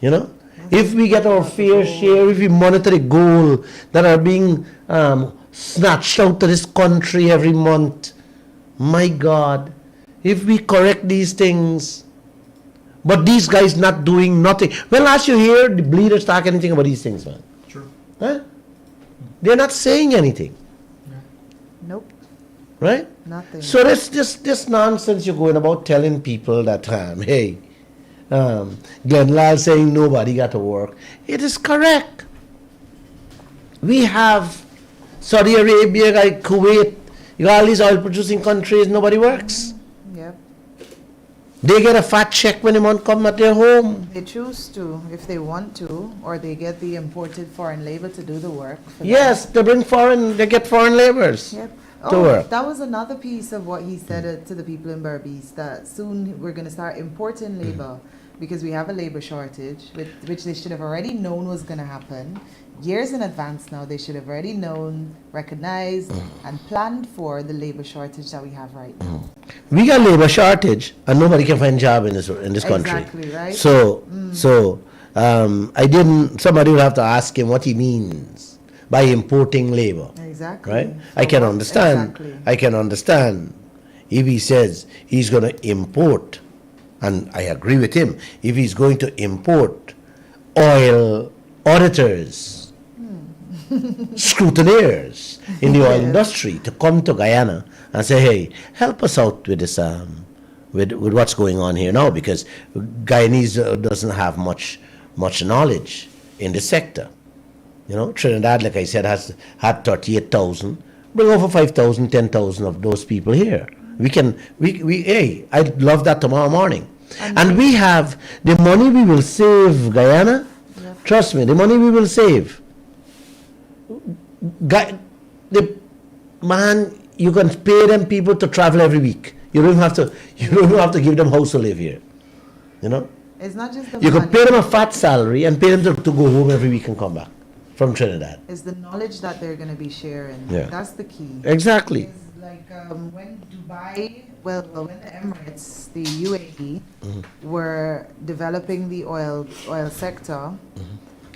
you know, if we get our fair share, if we monitor the gold that are being snatched out of this country every month, my God, if we correct these things, but these guys not doing nothing. When last you hear the leaders talk anything about these things, man? True. Huh? They're not saying anything, Nope, right? nothing. So this nonsense you're going about telling people that, hey, Glenn Lall saying nobody got to work. It is correct. We have Saudi Arabia, like Kuwait, you got all these oil producing countries, nobody works. Yep. They get a fat check when they want to come at their home. They choose to, if they want to, or they get the imported foreign labor to do the work. For them. Yes, they get foreign laborers. Yep. To work. That was another piece of what he said to the people in Berbice, that soon we're going to start importing labor because we have a labor shortage, which they should have already known was going to happen. Years in advance now, they should have already known, recognized, and planned for the labor shortage that we have right now. We got labor shortage, and nobody can find job in this country. Exactly, right? I didn't. Somebody will have to ask him what he means by importing labor. Exactly. Right? So I can what- understand. exactly. I can understand if he says he's going to import, and I agree with him. If he's going to import oil auditors, scrutineers in the oil industry to come to Guyana and say, hey, help us out with this, with what's going on here now, because Guyanese doesn't have much knowledge in the sector. You know, Trinidad, like I said, had 38,000. Bring over 5,000, 10,000 of those people here. Hey, I'd love that tomorrow morning. And we have the money we will save, Guyana. Yep. Trust me, the money we will save. You can pay them people to travel every week. You don't have to give them house to live here. You know? It's not just the You money. can pay them a fat salary and pay them to go home every week and come back from Trinidad. It's the knowledge that they're going to be sharing. Yeah. That's the key. Exactly. It's like when Dubai, when the Emirates, the UAE, were developing the oil sector,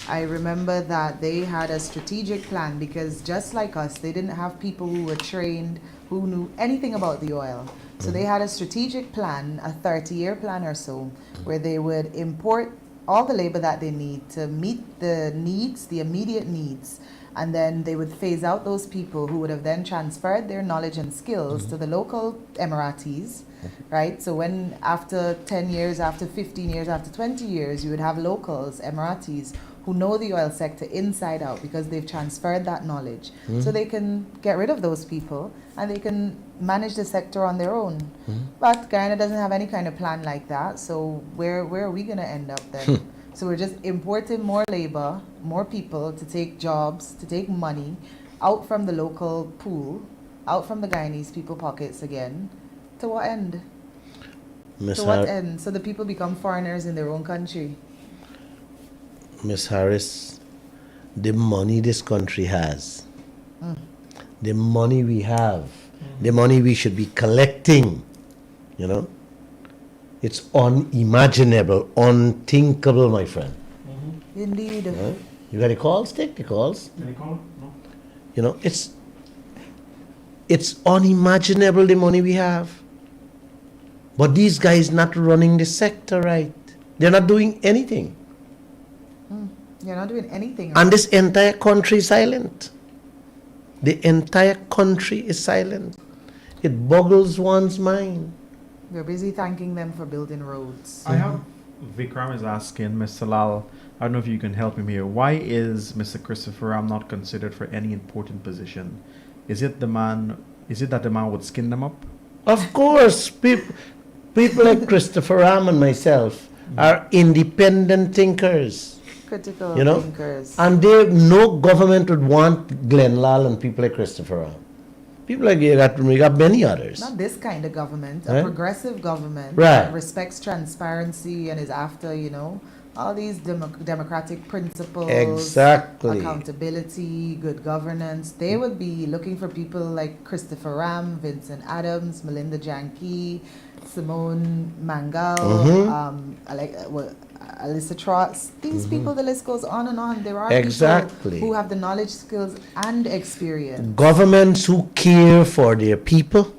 I remember that they had a strategic plan, because just like us, they didn't have people who were trained, who knew anything about the oil. So they had a strategic plan, a 30-year plan or so, where they would import all the labor that they need to meet the needs, the immediate needs, and then they would phase out those people who would have then transferred their knowledge and skills to the local Emiratis, right? So when after 10 years, after 15 years, after 20 years, you would have locals, Emiratis, who know the oil sector inside out because they've transferred that knowledge. So they can get rid of those people and they can manage the sector on their own. But Guyana doesn't have any kind of plan like that, so where are we going to end up then? So we're just importing more labor, more people to take jobs, to take money out from the local pool, out from the Guyanese people pockets again. To what end? To what end? So the people become foreigners in their own country. Miss Harris, the money this country has, the money we have, the money we should be collecting, you know, it's unimaginable, unthinkable, my friend. Indeed. Right? You got the calls? Take the calls. Any call? No. You know, it's unimaginable, the money we have. But these guys not running the sector right. They're not doing anything. You're not doing anything. And this entire country is silent. The entire country is silent. It boggles one's mind. We're busy thanking them for building roads. I have Vikram is asking Mr. Lall, I don't know if you can help him here. Why is Mr. Christopher Ram not considered for any important position? Is it that the man would skin them up? Of course, people like Christopher Ram and myself are independent thinkers. Critical You know, thinkers. and no government would want Glenn Lall and people like Christopher Ram. People like we got many others. Not this kind of government, Right? a progressive government Right. that respects transparency and is after, all these democratic principles, Exactly. accountability, good governance. They would be looking for people like Christopher Ram, Vincent Adams, Melinda Janke, Simone Mangal, Alyssa Trotz. These people, the list goes on and on. There are Exactly. people who have the knowledge, skills, and experience. Governments who care for their people,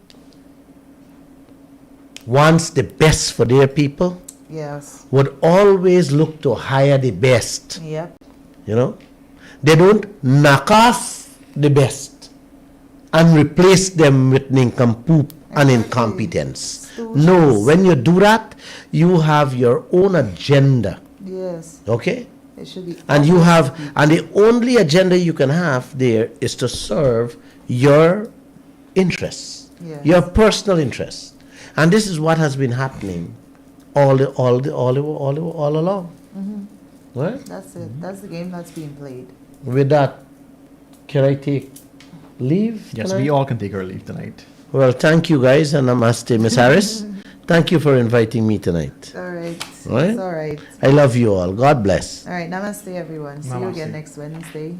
wants the best for their people, Yes. would always look to hire the best. Yep. You know, they don't knock off the best and replace them with nincompoop and incompetence. No, when you do that, you have your own agenda. Yes. Okay? It should be. And the only agenda you can have there is to serve your interests, Yes. your personal interests. And this is what has been happening all along. Right? That's it. That's the game that's being played. With that, can I take leave? Yes, tonight? we all can take our leave tonight. Well, thank you guys, and namaste, Miss Harris. Thank you for inviting me tonight. All right. Right? It's all right. I love you all. God bless. All right. Namaste, everyone. See you Namaste. again next Wednesday.